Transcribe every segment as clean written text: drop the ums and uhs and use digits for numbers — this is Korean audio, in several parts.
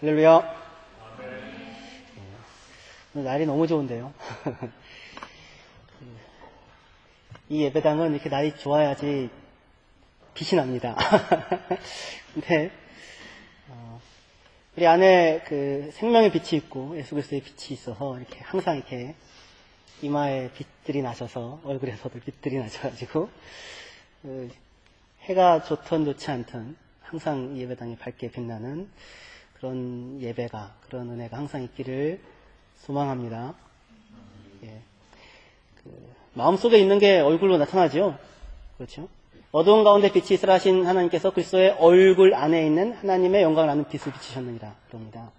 할렐루야. 오늘 날이 너무 좋은데요. 이 예배당은 이렇게 날이 좋아야지 빛이 납니다. 근데 우리 안에 그 생명의 빛이 있고 예수 그리스도의 빛이 있어서 이렇게 항상 이렇게 이마에 빛들이 나셔서 얼굴에서도 빛들이 나셔가지고 해가 좋든 좋지 않든 항상 이 예배당이 밝게 빛나는 그런 예배가, 그런 은혜가 항상 있기를 소망합니다. 예. 마음속에 있는 게 얼굴로 나타나죠. 그렇죠? 어두운 가운데 빛이 있으라 하신 하나님께서 그리스도의 얼굴 안에 있는 하나님의 영광을 아는 빛을 비추셨느니라 그럽니다.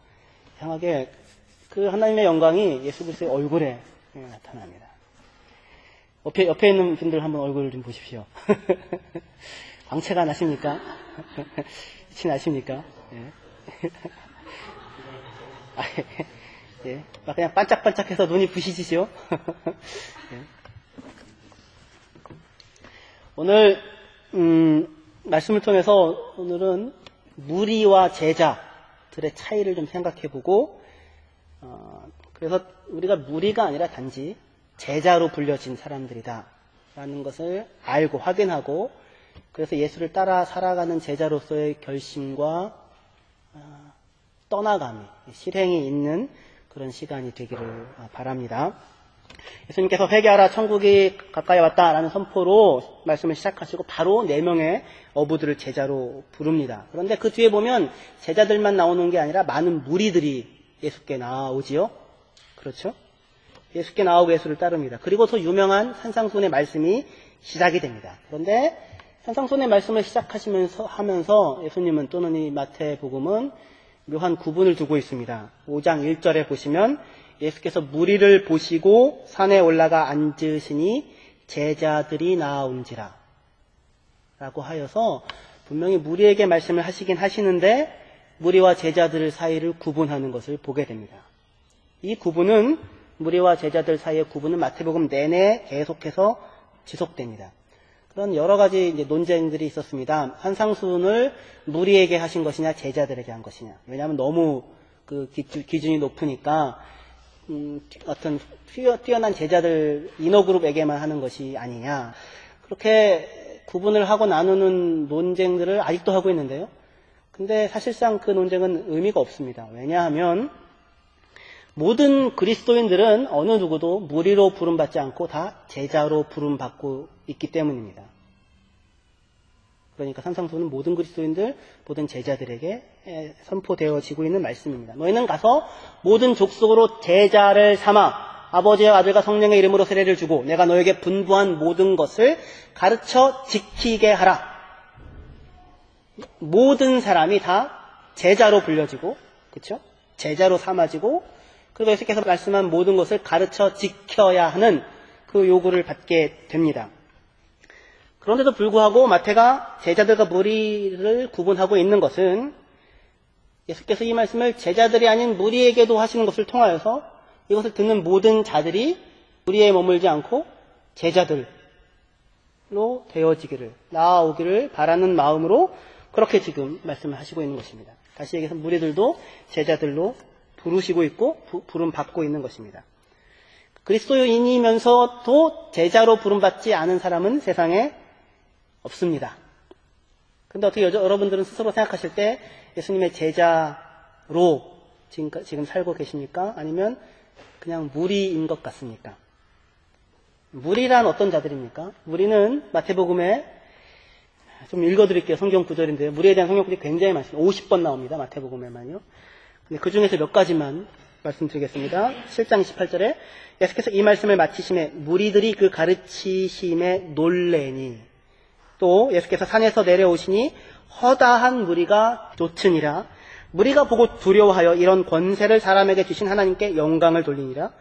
이상하게 그 하나님의 영광이 예수 그리스도의 얼굴에 나타납니다. 옆에 있는 분들 한번 얼굴 좀 보십시오. 광채가 나십니까? 빛이 나십니까? 예. 예. 그냥 반짝반짝해서 눈이 부시지죠? 예. 오늘, 말씀을 통해서 오늘은 무리와 제자들의 차이를 좀 생각해 보고, 그래서 우리가 무리가 아니라 단지 제자로 불려진 사람들이다 라는 것을 알고 확인하고, 그래서 예수를 따라 살아가는 제자로서의 결심과 떠나감이, 실행이 있는 그런 시간이 되기를 바랍니다. 예수님께서 회개하라 천국이 가까이 왔다라는 선포로 말씀을 시작하시고 바로 4명의 어부들을 제자로 부릅니다. 그런데 그 뒤에 보면 제자들만 나오는 게 아니라 많은 무리들이 예수께 나오지요. 그렇죠? 예수께 나오고 예수를 따릅니다. 그리고 더 유명한 산상수훈의 말씀이 시작이 됩니다. 그런데 산상수훈의 말씀을 하면서 예수님은 또는 이 마태복음은 묘한 구분을 두고 있습니다. 5장 1절에 보시면 예수께서 무리를 보시고 산에 올라가 앉으시니 제자들이 나온지라 라고 하여서 분명히 무리에게 말씀을 하시긴 하시는데 무리와 제자들 사이를 구분하는 것을 보게 됩니다. 이 구분은 무리와 제자들 사이의 구분은 마태복음 내내 계속해서 지속됩니다. 그런 여러 가지 이제 논쟁들이 있었습니다. 산상수훈을 무리에게 하신 것이냐 제자들에게 한 것이냐. 왜냐하면 너무 그 기준이 높으니까 어떤 뛰어난 제자들 인어그룹에게만 하는 것이 아니냐. 그렇게 구분을 하고 나누는 논쟁들을 아직도 하고 있는데요. 근데 사실상 그 논쟁은 의미가 없습니다. 왜냐하면 모든 그리스도인들은 어느 누구도 무리로 부름받지 않고 다 제자로 부름받고 있기 때문입니다. 그러니까 산상수훈은 모든 그리스도인들, 모든 제자들에게 선포되어지고 있는 말씀입니다. 너희는 가서 모든 족속으로 제자를 삼아 아버지와 아들과 성령의 이름으로 세례를 주고 내가 너에게 분부한 모든 것을 가르쳐 지키게 하라. 모든 사람이 다 제자로 불려지고, 그렇죠? 제자로 삼아지고, 그리고 예수께서 말씀한 모든 것을 가르쳐 지켜야 하는 그 요구를 받게 됩니다. 그런데도 불구하고 마태가 제자들과 무리를 구분하고 있는 것은 예수께서 이 말씀을 제자들이 아닌 무리에게도 하시는 것을 통하여서 이것을 듣는 모든 자들이 무리에 머물지 않고 제자들로 되어지기를, 나아오기를 바라는 마음으로 그렇게 지금 말씀을 하시고 있는 것입니다. 다시 얘기해서 무리들도 제자들로 부르시고 있고 부름받고 있는 것입니다. 그리스도인이면서도 제자로 부름받지 않은 사람은 세상에 없습니다. 근데 어떻게 여러분들은 스스로 생각하실 때 예수님의 제자로 지금 살고 계십니까? 아니면 그냥 무리인 것 같습니까? 무리란 어떤 자들입니까? 무리는 마태복음에 좀 읽어드릴게요. 성경 구절인데요. 무리에 대한 성경 구절이 굉장히 많습니다. 50번 나옵니다. 마태복음에만요. 근데 그 중에서 몇 가지만 말씀드리겠습니다. 7장 28절에 예수께서 이 말씀을 마치심에 무리들이 그 가르치심에 놀래니 또 예수께서 산에서 내려오시니 허다한 무리가 쫓으니라. 무리가 보고 두려워하여 이런 권세를 사람에게 주신 하나님께 영광을 돌리니라.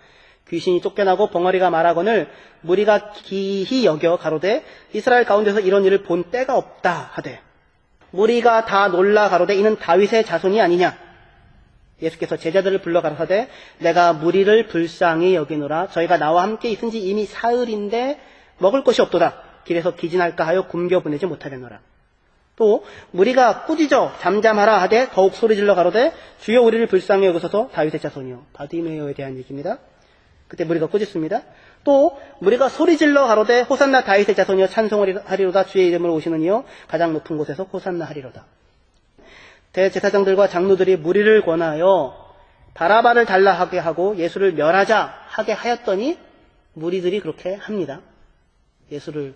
귀신이 쫓겨나고 벙어리가 말하거늘 무리가 기히 여겨 가로되 이스라엘 가운데서 이런 일을 본 때가 없다 하되 무리가 다 놀라 가로되 이는 다윗의 자손이 아니냐. 예수께서 제자들을 불러 가라사대 내가 무리를 불쌍히 여기노라. 저희가 나와 함께 있은 지 이미 사흘인데 먹을 것이 없도다. 길에서 기진할까 하여 굶겨 보내지 못하겠노라. 또 무리가 꾸짖어 잠잠하라 하되 더욱 소리질러 가로되 주여 우리를 불쌍히 여기소서 다윗의 자손이요. 바디메오에 대한 얘기입니다. 그때 무리가 꾸짖습니다. 또 무리가 소리질러 가로되 호산나 다윗의 자손이여 찬송하리로다 주의 이름으로 오시는 이여 가장 높은 곳에서 호산나 하리로다. 대제사장들과 장로들이 무리를 권하여 바라바를 달라 하게 하고 예수를 멸하자 하게 하였더니 무리들이 그렇게 합니다. 예수를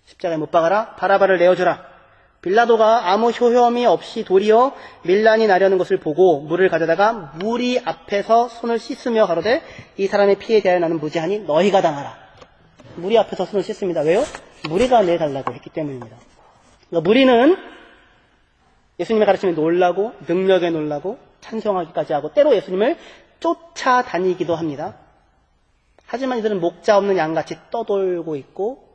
십자가에 못 박아라, 바라바를 내어주라. 빌라도가 아무 효험이 없이 도리어 밀란이 나려는 것을 보고 물을 가져다가 무리 앞에서 손을 씻으며 가로되 이 사람의 피에 대하여 나는 무죄하니 너희가 당하라. 무리 앞에서 손을 씻습니다. 왜요? 무리가 내달라고 했기 때문입니다. 그러니까 무리는 예수님의 가르침에 놀라고 능력에 놀라고 찬송하기까지 하고 때로 예수님을 쫓아다니기도 합니다. 하지만 이들은 목자 없는 양같이 떠돌고 있고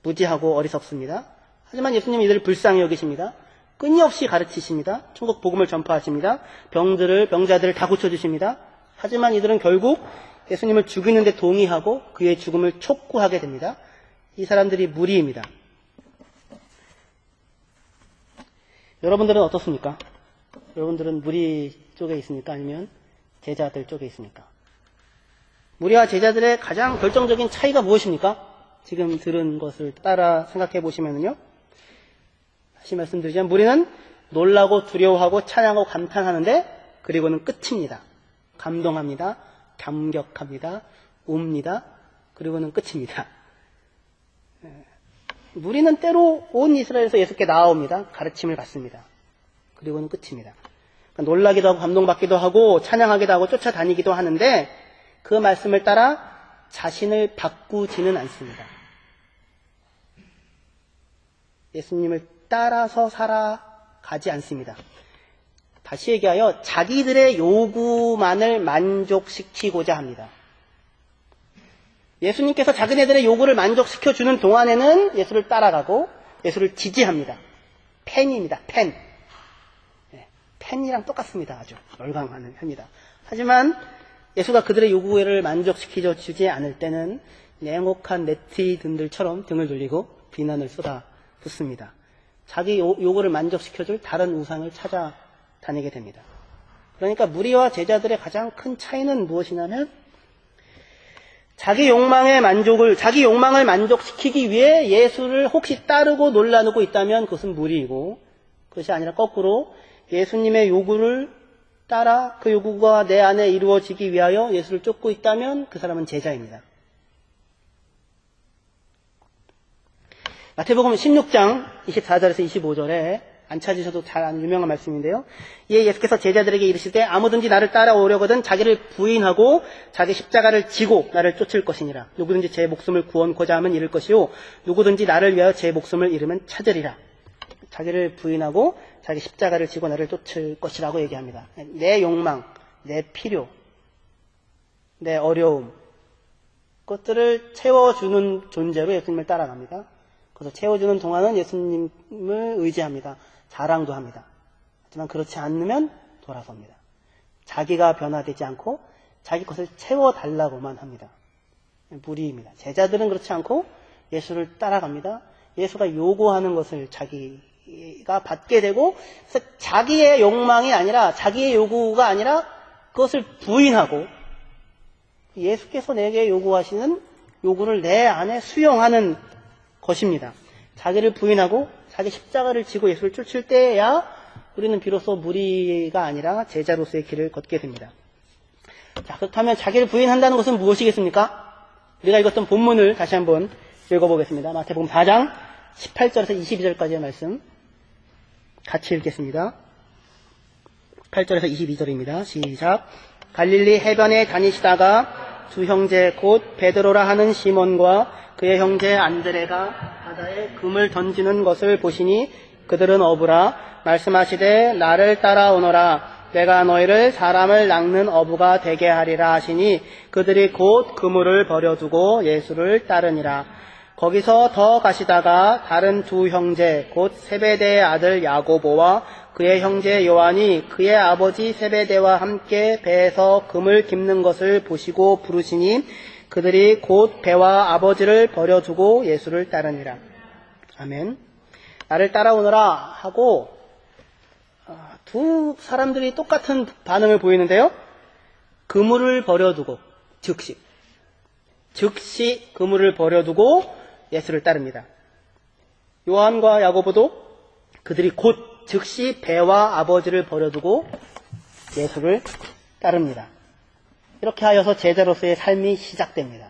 무지하고 어리석습니다. 하지만 예수님은 이들을 불쌍히 여기십니다. 끊임없이 가르치십니다. 천국 복음을 전파하십니다. 병자들을 다 고쳐주십니다. 하지만 이들은 결국 예수님을 죽이는 데 동의하고 그의 죽음을 촉구하게 됩니다. 이 사람들이 무리입니다. 여러분들은 어떻습니까? 여러분들은 무리 쪽에 있습니까? 아니면 제자들 쪽에 있습니까? 무리와 제자들의 가장 결정적인 차이가 무엇입니까? 지금 들은 것을 따라 생각해 보시면요. 다시 말씀드리자면 무리는 놀라고 두려워하고 찬양하고 감탄하는데 그리고는 끝입니다. 감동합니다. 감격합니다. 웁니다. 그리고는 끝입니다. 무리는 때로 온 이스라엘에서 예수께 나아옵니다. 가르침을 받습니다. 그리고는 끝입니다. 그러니까 놀라기도 하고 감동받기도 하고 찬양하기도 하고 쫓아다니기도 하는데 그 말씀을 따라 자신을 바꾸지는 않습니다. 예수님을 따라서 살아가지 않습니다. 다시 얘기하여 자기들의 요구만을 만족시키고자 합니다. 예수님께서 자기네들의 요구를 만족시켜주는 동안에는 예수를 따라가고 예수를 지지합니다. 팬입니다. 팬. 팬이랑 똑같습니다. 아주 열광하는 합니다. 하지만 예수가 그들의 요구를 만족시켜주지 않을 때는 냉혹한 네티즌들처럼 등을 돌리고 비난을 쏟아붓습니다. 자기 요구를 만족시켜줄 다른 우상을 찾아다니게 됩니다. 그러니까 무리와 제자들의 가장 큰 차이는 무엇이냐면 자기 욕망을 만족시키기 위해 예수를 혹시 따르고 놀라누고 있다면 그것은 무리이고 그것이 아니라 거꾸로 예수님의 요구를 따라 그 요구가 내 안에 이루어지기 위하여 예수를 쫓고 있다면 그 사람은 제자입니다. 마태복음 16장 24절에서 25절에 안 찾으셔도 잘 아는 유명한 말씀인데요. 이에 예수께서 제자들에게 이르시되 아무든지 나를 따라오려거든 자기를 부인하고 자기 십자가를 지고 나를 쫓을 것이니라. 누구든지 제 목숨을 구원코자 하면 잃을 것이요 누구든지 나를 위하여 제 목숨을 잃으면 찾으리라. 자기를 부인하고 자기 십자가를 지고 나를 쫓을 것이라고 얘기합니다. 내 욕망, 내 필요, 내 어려움 그것들을 채워주는 존재로 예수님을 따라갑니다. 그래서 채워주는 동안은 예수님을 의지합니다. 자랑도 합니다. 하지만 그렇지 않으면 돌아섭니다. 자기가 변화되지 않고 자기 것을 채워달라고만 합니다. 무리입니다. 제자들은 그렇지 않고 예수를 따라갑니다. 예수가 요구하는 것을 자기가 받게 되고 그래서 자기의 욕망이 아니라 자기의 요구가 아니라 그것을 부인하고 예수께서 내게 요구하시는 요구를 내 안에 수용하는 것입니다. 자기를 부인하고 자기 십자가를 지고 예수를 쫓을 때야 우리는 비로소 무리가 아니라 제자로서의 길을 걷게 됩니다. 자, 그렇다면 자기를 부인한다는 것은 무엇이겠습니까? 우리가 읽었던 본문을 다시 한번 읽어보겠습니다. 마태복음 4장 18절에서 22절까지의 말씀 같이 읽겠습니다. 8절에서 22절입니다. 시작. 갈릴리 해변에 다니시다가 두 형제 곧 베드로라 하는 시몬과 그의 형제 안드레가 바다에 금을 던지는 것을 보시니 그들은 어부라 말씀하시되 나를 따라오너라 내가 너희를 사람을 낚는 어부가 되게 하리라 하시니 그들이 곧 그물을 버려두고 예수를 따르니라. 거기서 더 가시다가 다른 두 형제 곧 세베대의 아들 야고보와 그의 형제 요한이 그의 아버지 세베대와 함께 배에서 금을 깁는 것을 보시고 부르시니 그들이 곧 배와 아버지를 버려두고 예수를 따르니라. 아멘. 나를 따라오너라 하고 두 사람들이 똑같은 반응을 보이는데요. 그물을 버려두고 즉시 그물을 버려두고 예수를 따릅니다. 요한과 야고보도 그들이 곧 즉시 배와 아버지를 버려두고 예수를 따릅니다. 이렇게 하여서 제자로서의 삶이 시작됩니다.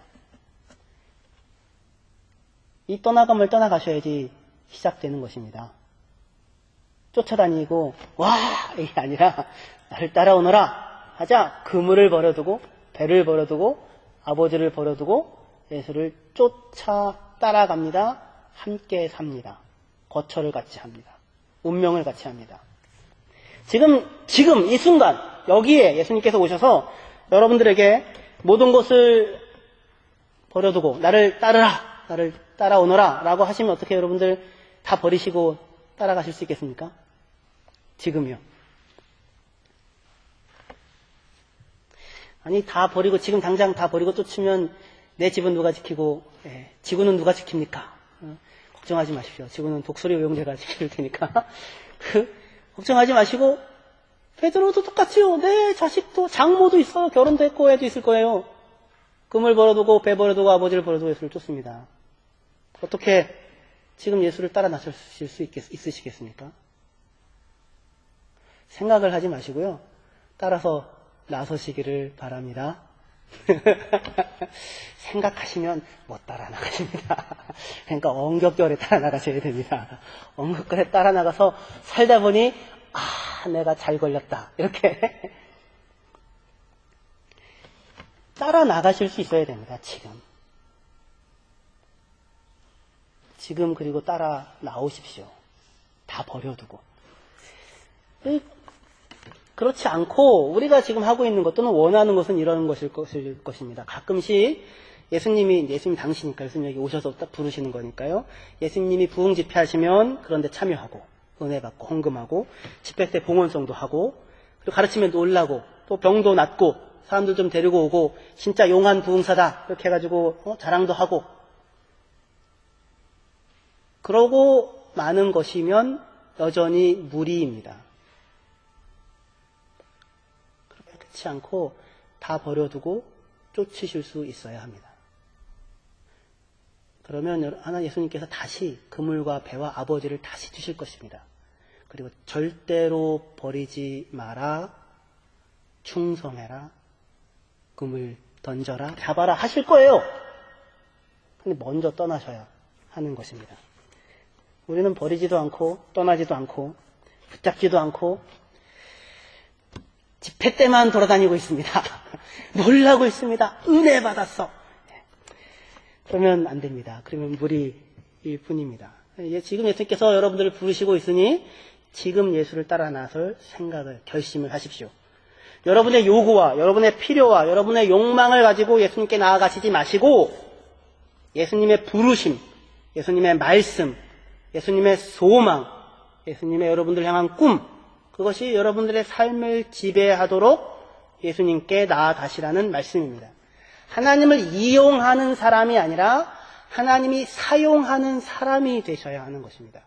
이 떠나감을 떠나가셔야지 시작되는 것입니다. 쫓아다니고 와 이게 아니라 나를 따라오너라 하자 그물을 버려두고 배를 버려두고 아버지를 버려두고 예수를 쫓아 따라갑니다. 함께 삽니다. 거처를 같이 합니다. 운명을 같이 합니다. 지금 이 순간 여기에 예수님께서 오셔서 여러분들에게 모든 것을 버려두고 나를 따르라, 나를 따라오너라 라고 하시면 어떻게 여러분들 다 버리시고 따라가실 수 있겠습니까? 지금요. 아니 다 버리고 지금 당장 다 버리고 쫓으면 내 집은 누가 지키고 지구는 누가 지킵니까? 걱정하지 마십시오. 지구는 독수리 오용제가 지킬 테니까 걱정하지 마시고 베드로도 똑같이요. 내 자식도 장모도 있어요. 결혼도 했고 애도 있을 거예요. 금을 버려두고 배 버려두고 아버지를 버려두고 예수를 쫓습니다. 어떻게 지금 예수를 따라 나서실 수 있으시겠습니까? 생각을 하지 마시고요. 따라서 나서시기를 바랍니다. 생각하시면 못 따라 나가십니다. 그러니까 엉겹결에 따라 나가셔야 됩니다. 엉겹결에 따라 나가서 살다 보니 내가 잘 걸렸다. 이렇게 따라 나가실 수 있어야 됩니다. 지금 그리고 따라 나오십시오. 다 버려두고. 그렇지 않고 우리가 지금 하고 있는 것 또는 원하는 것은 이런 것일 것입니다. 가끔씩 예수님 당시니까 예수님 여기 오셔서 딱 부르시는 거니까요. 예수님이 부흥 집회 하시면 그런데 참여하고 은혜 받고 헌금하고 집회 때 봉헌성도 하고 그리고 가르치면 놀라고 또 병도 낫고 사람들 좀 데리고 오고 진짜 용한 부흥사다 이렇게 해가지고 자랑도 하고 그러고 많은 것이면 여전히 무리입니다. 그렇지 않고 다 버려두고 쫓으실 수 있어야 합니다. 그러면 예수님께서 다시 그물과 배와 아버지를 다시 주실 것입니다. 그리고 절대로 버리지 마라, 충성해라, 그물 던져라, 잡아라 하실 거예요. 근데 먼저 떠나셔야 하는 것입니다. 우리는 버리지도 않고 떠나지도 않고 붙잡지도 않고 집회 때만 돌아다니고 있습니다. 놀라고 있습니다. 은혜 받았어. 그러면 안 됩니다. 그러면 무리일 뿐입니다. 지금 예수님께서 여러분들을 부르시고 있으니 지금 예수를 따라 나설 생각을, 결심을 하십시오. 여러분의 요구와 여러분의 필요와 여러분의 욕망을 가지고 예수님께 나아가시지 마시고 예수님의 부르심, 예수님의 말씀, 예수님의 소망, 예수님의 여러분들 향한 꿈, 그것이 여러분들의 삶을 지배하도록 예수님께 나아가시라는 말씀입니다. 하나님을 이용하는 사람이 아니라 하나님이 사용하는 사람이 되셔야 하는 것입니다.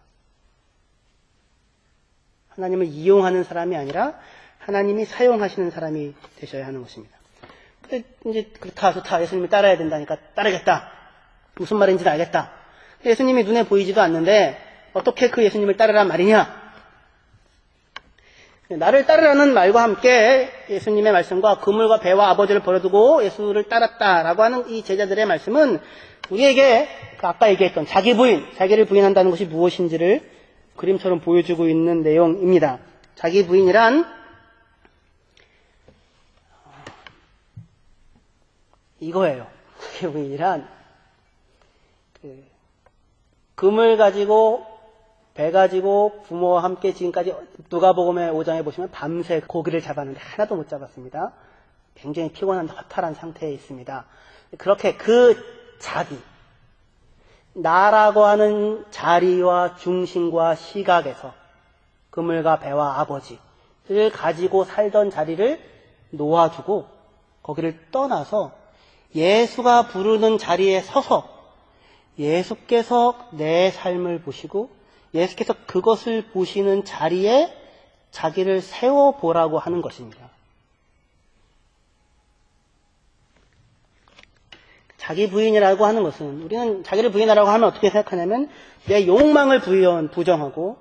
하나님을 이용하는 사람이 아니라 하나님이 사용하시는 사람이 되셔야 하는 것입니다. 근데 이제 그렇다 좋다 예수님을 따라야 된다니까 따르겠다. 무슨 말인지는 알겠다. 예수님이 눈에 보이지도 않는데 어떻게 그 예수님을 따르란 말이냐? 나를 따르라는 말과 함께 예수님의 말씀과 그물과 배와 아버지를 버려두고 예수를 따랐다라고 하는 이 제자들의 말씀은 우리에게 아까 얘기했던 자기 부인, 자기를 부인한다는 것이 무엇인지를 그림처럼 보여주고 있는 내용입니다. 자기 부인이란 이거예요. 자기 부인이란 금을 가지고 배 가지고 부모와 함께 지금까지 누가복음의 5장에 보시면 밤새 고기를 잡았는데 하나도 못 잡았습니다. 굉장히 피곤한 허탈한 상태에 있습니다. 그렇게 나라고 하는 자리와 중심과 시각에서 그물과 배와 아버지를 가지고 살던 자리를 놓아두고 거기를 떠나서 예수가 부르는 자리에 서서 예수께서 내 삶을 보시고 예수께서 그것을 보시는 자리에 자기를 세워보라고 하는 것입니다. 자기 부인이라고 하는 것은, 우리는 자기를 부인하라고 하면 어떻게 생각하냐면 내 욕망을 부정하고,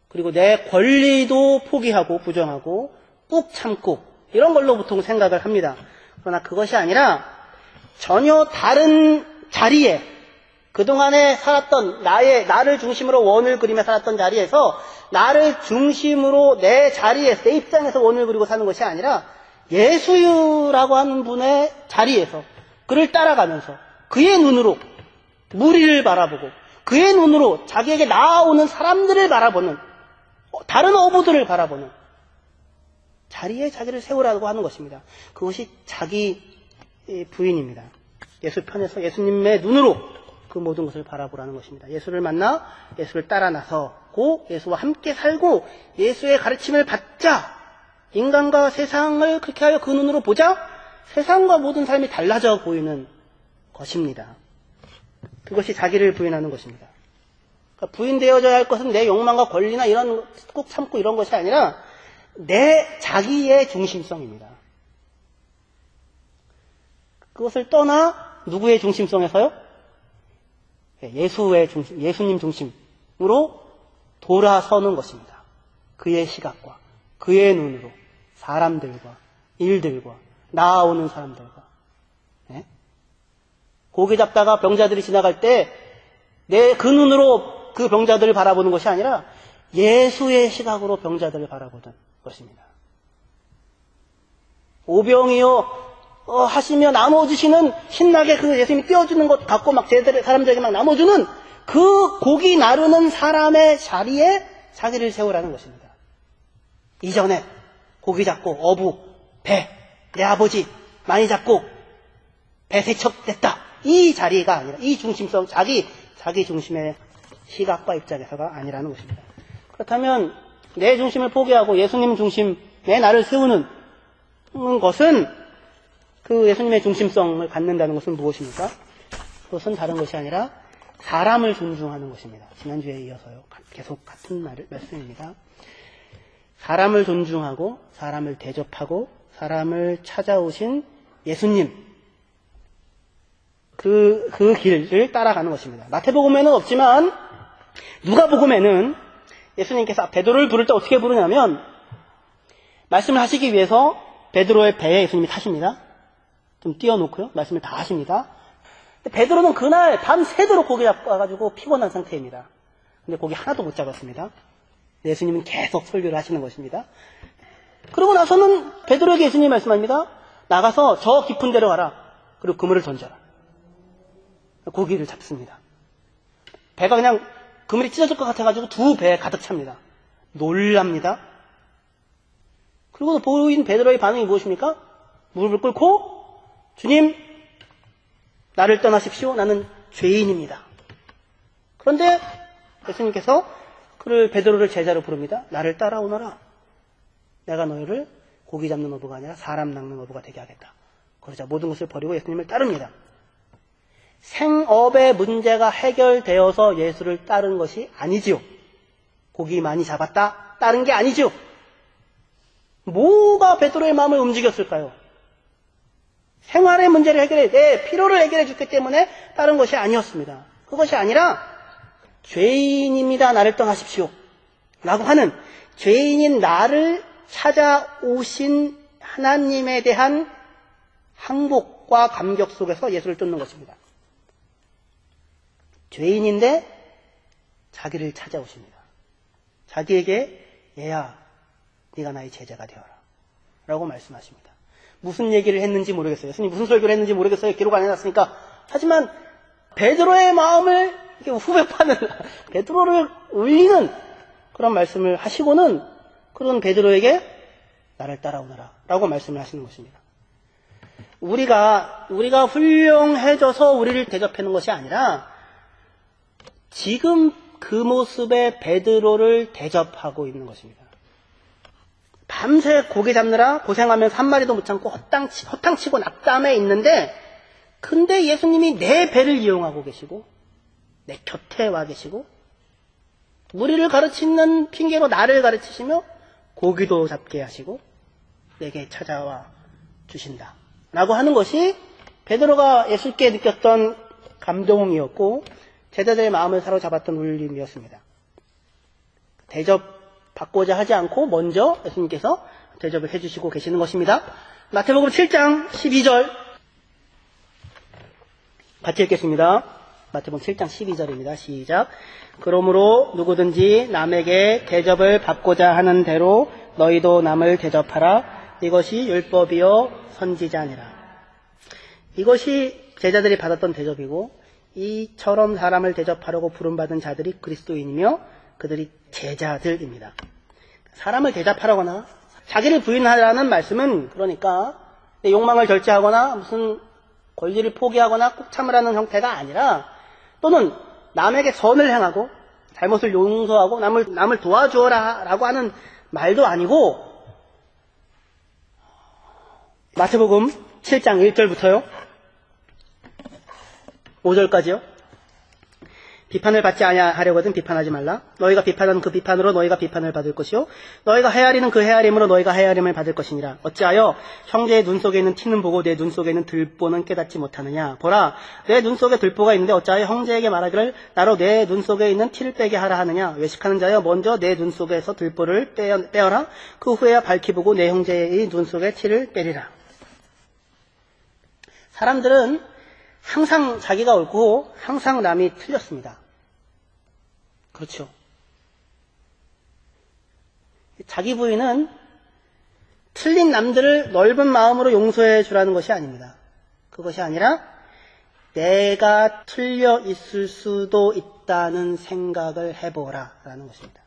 그리고 내 권리도 포기하고 부정하고 꾹 참고 이런 걸로 보통 생각을 합니다. 그러나 그것이 아니라 전혀 다른 자리에, 그동안에 살았던 나를 중심으로 원을 그리며 살았던 자리에서 나를 중심으로 내 자리에서, 내 입장에서 원을 그리고 사는 것이 아니라 예수라고 하는 분의 자리에서 그를 따라가면서 그의 눈으로 무리를 바라보고 그의 눈으로 자기에게 나아오는 사람들을 바라보는, 다른 어부들을 바라보는 자리에 자기를 세우라고 하는 것입니다. 그것이 자기 부인입니다. 예수 편에서 예수님의 눈으로 그 모든 것을 바라보라는 것입니다. 예수를 만나 예수를 따라 나서고 예수와 함께 살고 예수의 가르침을 받자, 인간과 세상을 그렇게 하여 그 눈으로 보자 세상과 모든 삶이 달라져 보이는 것입니다. 그것이 자기를 부인하는 것입니다. 그러니까 부인되어져야 할 것은 내 욕망과 권리나 이런 꼭 참고 이런 것이 아니라 내 자기의 중심성입니다. 그것을 떠나 누구의 중심성에서요? 예수님 중심으로 돌아서는 것입니다. 그의 시각과 그의 눈으로 사람들과 일들과 나아오는 사람들과, 고기 잡다가 병자들이 지나갈 때 내 그 눈으로 그 병자들을 바라보는 것이 아니라 예수의 시각으로 병자들을 바라보는 것입니다. 오병이요 하시며 나눠주시는, 신나게 그 예수님이 띄워주는 것 갖고 막 사람들에게 막 나눠주는 그 고기 나르는 사람의 자리에 자기를 세우라는 것입니다. 이전에 고기 잡고 어부, 배, 내 아버지 많이 잡고 배 세척됐다, 이 자리가 아니라, 이 중심성, 자기 중심의 시각과 입장에서가 아니라는 것입니다. 그렇다면 내 중심을 포기하고 예수님 중심에 나를 세우는 것은, 그 예수님의 중심성을 갖는다는 것은 무엇입니까? 그것은 다른 것이 아니라 사람을 존중하는 것입니다. 지난주에 이어서요. 계속 같은 말씀입니다. 사람을 존중하고 사람을 대접하고 사람을 찾아오신 예수님, 그 길을 따라가는 것입니다. 마태복음에는 없지만 누가복음에는 예수님께서 베드로를 부를 때 어떻게 부르냐면, 말씀을 하시기 위해서 베드로의 배에 예수님이 타십니다. 좀 띄워놓고요. 말씀을 다 하십니다. 베드로는 그날 밤 새도록 고기 잡아가지고 피곤한 상태입니다. 근데 고기 하나도 못 잡았습니다. 예수님은 계속 설교를 하시는 것입니다. 그러고 나서는 베드로에게 예수님이 말씀합니다. 나가서 저 깊은 데로 가라. 그리고 그물을 던져라. 고기를 잡습니다. 배가 그냥 그물이 찢어질 것 같아가지고 두 배에 가득 찹니다. 놀랍니다. 그리고 보인 베드로의 반응이 무엇입니까? 무릎을 꿇고, 주님, 나를 떠나십시오. 나는 죄인입니다. 그런데 예수님께서 그를, 베드로를 제자로 부릅니다. 나를 따라오너라. 내가 너희를 고기 잡는 어부가 아니라 사람 낚는 어부가 되게 하겠다. 그러자 모든 것을 버리고 예수님을 따릅니다. 생업의 문제가 해결되어서 예수를 따른 것이 아니지요. 고기 많이 잡았다, 따른 게 아니지요. 뭐가 베드로의 마음을 움직였을까요? 생활의 문제를 해결해, 내 피로를 해결해 줬기 때문에 따른 것이 아니었습니다. 그것이 아니라 죄인입니다. 나를 떠나십시오. 라고 하는, 죄인인 나를 찾아오신 하나님에 대한 항복과 감격 속에서 예수를 쫓는 것입니다. 죄인인데 자기를 찾아오십니다. 자기에게, 얘야, 네가 나의 제자가 되어라. 라고 말씀하십니다. 무슨 얘기를 했는지 모르겠어요. 예수님 무슨 설교를 했는지 모르겠어요. 기록 안 해놨으니까. 하지만 베드로의 마음을 후벼파는, 베드로를 울리는 그런 말씀을 하시고는 그런 베드로에게 나를 따라오너라 라고 말씀을 하시는 것입니다. 우리가 훌륭해져서 우리를 대접하는 것이 아니라 지금 그 모습의 베드로를 대접하고 있는 것입니다. 밤새 고기 잡느라 고생하면서 한 마리도 못 참고 허탕치고 낙담해 있는데, 근데 예수님이 내 배를 이용하고 계시고 내 곁에 와 계시고 무리를 가르치는 핑계로 나를 가르치시며 고기도 잡게 하시고 내게 찾아와 주신다 라고 하는 것이 베드로가 예수께 느꼈던 감동이었고 제자들의 마음을 사로잡았던 울림이었습니다. 대접받고자 하지 않고 먼저 예수님께서 대접을 해주시고 계시는 것입니다. 마태복음 7장 12절 같이 읽겠습니다. 마태복음 7장 12절입니다. 시작. 그러므로 누구든지 남에게 대접을 받고자 하는 대로 너희도 남을 대접하라. 이것이 율법이요 선지자니라. 이것이 제자들이 받았던 대접이고 이처럼 사람을 대접하려고 부름받은 자들이 그리스도인이며 그들이 제자들입니다. 사람을 대접하라거나 자기를 부인하라는 말씀은 그러니까 내 욕망을 절제하거나 무슨 권리를 포기하거나 꾹 참으라는 형태가 아니라 또는 남에게 선을 행하고 잘못을 용서하고 남을 도와주어라 라고 하는 말도 아니고 마태복음 7장 1절부터요 5절까지요. 비판을 받지 아니하려거든 비판하지 말라. 너희가 비판하는 그 비판으로 너희가 비판을 받을 것이요 너희가 헤아리는 그 헤아림으로 너희가 헤아림을 받을 것이니라. 어찌하여 형제의 눈 속에 있는 티는 보고 내 눈 속에 있는 들보는 깨닫지 못하느냐. 보라 내 눈 속에 들보가 있는데 어찌하여 형제에게 말하기를 나로 내 눈 속에 있는 티를 빼게 하라 하느냐. 외식하는 자여 먼저 내 눈 속에서 들보를 빼어라. 그 후에야 밝히 보고 내 형제의 눈 속에 티를 빼리라. 사람들은 항상 자기가 옳고 항상 남이 틀렸습니다. 그렇죠. 자기 부인은 틀린 남들을 넓은 마음으로 용서해 주라는 것이 아닙니다. 그것이 아니라 내가 틀려 있을 수도 있다는 생각을 해보라 라는 것입니다.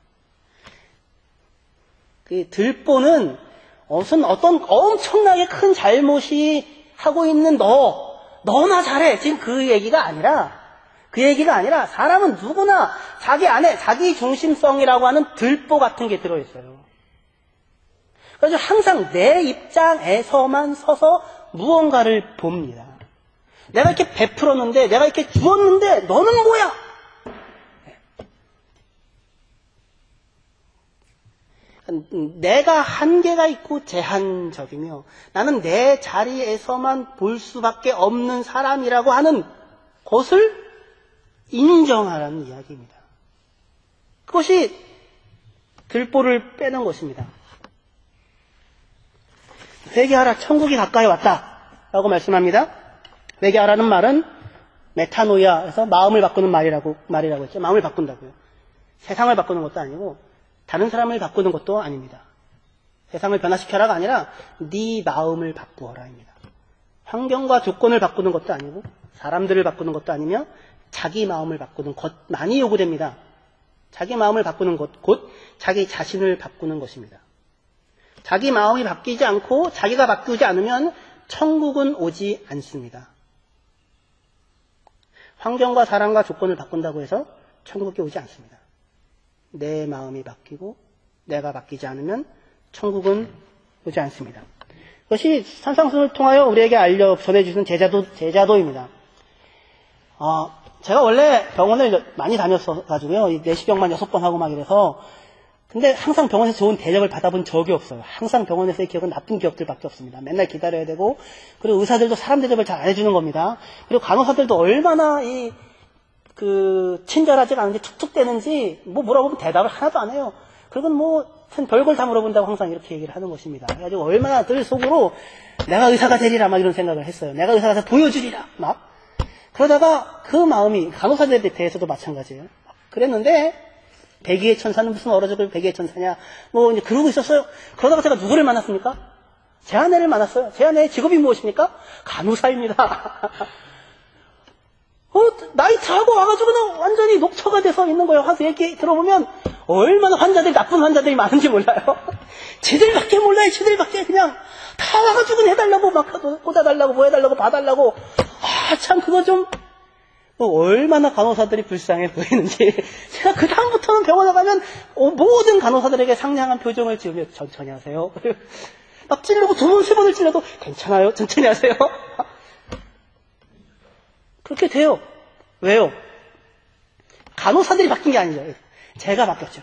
그 들보는 어떤 엄청나게 큰 잘못이 하고 있는 너나 잘해. 지금 그 얘기가 아니라 사람은 누구나 자기 안에 자기 중심성이라고 하는 들보 같은 게 들어있어요. 그래서 항상 내 입장에서만 서서 무언가를 봅니다. 내가 이렇게 베풀었는데, 내가 이렇게 주었는데 너는 뭐야? 내가 한계가 있고 제한적이며 나는 내 자리에서만 볼 수밖에 없는 사람이라고 하는 것을 인정하라는 이야기입니다. 그것이 들보를 빼는 것입니다. 회개하라 천국이 가까이 왔다 라고 말씀합니다. 회개하라는 말은 메타노이아에서 마음을 바꾸는 말이라고 했죠. 마음을 바꾼다고요. 세상을 바꾸는 것도 아니고 다른 사람을 바꾸는 것도 아닙니다. 세상을 변화시켜라가 아니라 네 마음을 바꾸어라입니다. 환경과 조건을 바꾸는 것도 아니고 사람들을 바꾸는 것도 아니며 자기 마음을 바꾸는 것만이 요구됩니다. 자기 마음을 바꾸는 것, 곧 자기 자신을 바꾸는 것입니다. 자기 마음이 바뀌지 않고 자기가 바뀌지 않으면 천국은 오지 않습니다. 환경과 사람과 조건을 바꾼다고 해서 천국에 오지 않습니다. 내 마음이 바뀌고 내가 바뀌지 않으면 천국은 오지 않습니다. 그것이 산상수를 통하여 우리에게 전해주시는 제자도입니다. 제가 원래 병원을 많이 다녔어가지고요. 내시경만 6번 하고 막 이래서. 근데 항상 병원에서 좋은 대접을 받아본 적이 없어요. 항상 병원에서의 기억은 나쁜 기억들밖에 없습니다. 맨날 기다려야 되고, 그리고 의사들도 사람 대접을 잘 안 해주는 겁니다. 그리고 간호사들도 얼마나 친절하지가 않은지 툭툭 대는지, 물어보면 대답을 하나도 안 해요. 그리고 별걸 다 물어본다고 항상 이렇게 얘기를 하는 것입니다. 그래가지고 얼마나 늘 속으로 내가 의사가 되리라 막 이런 생각을 했어요. 내가 의사가 돼서 보여주리라 막. 그러다가 그 마음이 간호사들에 대해서도 마찬가지예요. 그랬는데 백의의 천사는 무슨 얼어죽을 백의의 천사냐 이제 그러고 있었어요. 그러다가 제가 누구를 만났습니까? 제 아내를 만났어요. 제 아내의 직업이 무엇입니까? 간호사입니다. 나이트하고 와가지고는 완전히 녹초가 돼서 있는 거예요. 와서 얘기 들어보면 얼마나 나쁜 환자들이 많은지 몰라요. 쟤들밖에 몰라요. 쟤들밖에 그냥 다 와가지고 해달라고 막 꽂아달라고 뭐 해달라고 봐달라고. 참 그거 좀 얼마나 간호사들이 불쌍해 보이는지. 제가 그 다음부터는 병원에 가면 모든 간호사들에게 상냥한 표정을 지으며 천천히 하세요. 막 찔르고 2번, 3번을 찔러도 괜찮아요. 천천히 하세요. 그렇게 돼요. 왜요? 간호사들이 바뀐 게 아니죠. 제가 바뀌었죠.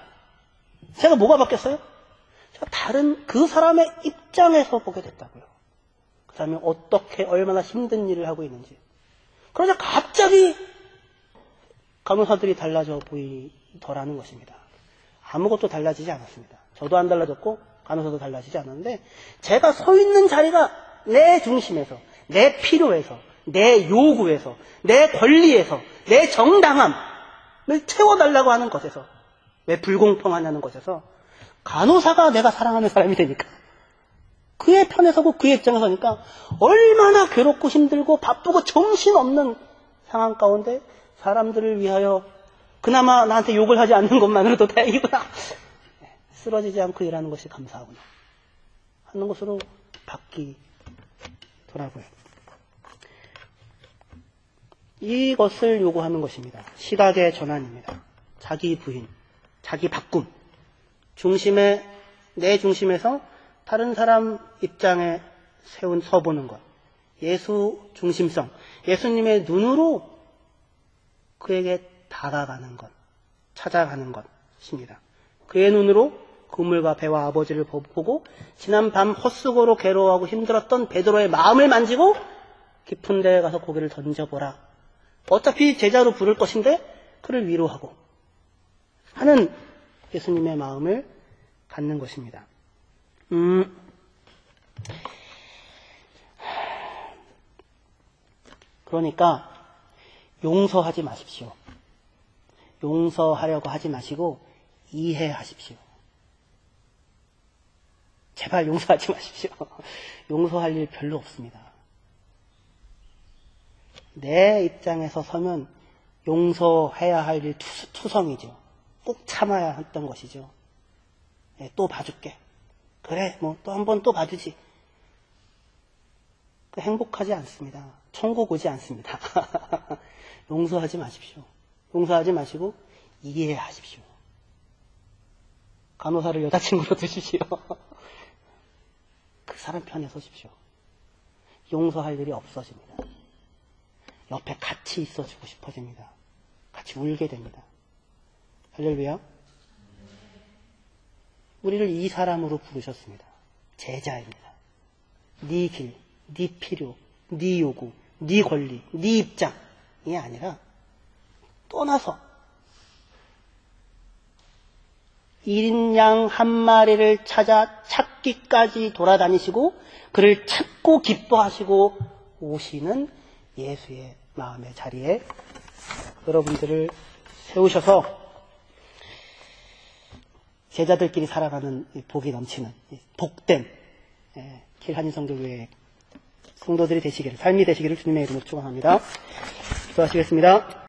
제가 뭐가 바뀌었어요? 제가 다른 그 사람의 입장에서 보게 됐다고요. 그 사람이 어떻게 얼마나 힘든 일을 하고 있는지. 그러자 갑자기 간호사들이 달라져 보이더라는 것입니다. 아무것도 달라지지 않았습니다. 저도 안 달라졌고 간호사도 달라지지 않았는데 제가 서 있는 자리가 내 중심에서, 내 필요에서, 내 요구에서, 내 권리에서, 내 정당함을 채워달라고 하는 것에서, 왜 불공평하냐는 것에서 간호사가 내가 사랑하는 사람이 되니까 그의 편에 서고 그의 입장에 서니까 얼마나 괴롭고 힘들고 바쁘고 정신없는 상황 가운데 사람들을 위하여 그나마 나한테 욕을 하지 않는 것만으로도 다행이구나. 쓰러지지 않고 일하는 것이 감사하구나 하는 것으로 바뀌더라고요. 이것을 요구하는 것입니다. 시각의 전환입니다. 자기 부인, 자기 바꿈. 내 중심에서 다른 사람 입장에 서보는 것. 예수 중심성. 예수님의 눈으로 그에게 다가가는 것. 찾아가는 것입니다. 그의 눈으로 그물과 배와 아버지를 보고 지난 밤 헛수고로 괴로워하고 힘들었던 베드로의 마음을 만지고 깊은 데에 가서 고개를 던져보라. 어차피 제자로 부를 것인데 그를 위로하고 하는 예수님의 마음을 갖는 것입니다. 그러니까 용서하지 마십시오. 용서하려고 하지 마시고 이해하십시오. 제발 용서하지 마십시오. 용서할 일 별로 없습니다. 내 입장에서 서면 용서해야 할 일 투성이죠. 꼭 참아야 했던 것이죠. 또 봐줄게. 그래, 또 한 번 또 봐주지. 행복하지 않습니다. 천국 오지 않습니다. 용서하지 마십시오. 용서하지 마시고 이해하십시오. 간호사를 여자친구로 두십시오. 그 사람 편에 서십시오. 용서할 일이 없어집니다. 옆에 같이 있어주고 싶어집니다. 같이 울게 됩니다. 할렐루야. 우리를 이 사람으로 부르셨습니다. 제자입니다. 네 길, 네 필요, 네 요구, 네 권리, 네 입장이 아니라 떠나서 1인 양 한 마리를 찾기까지 돌아다니시고 그를 찾고 기뻐하시고 오시는 예수의 마음의 자리에 여러분들을 세우셔서 제자들끼리 살아가는 복이 넘치는 복된 길 한인성교회의 성도들이 되시기를, 삶이 되시기를 주님의 이름으로 축원합니다. 기도하시겠습니다.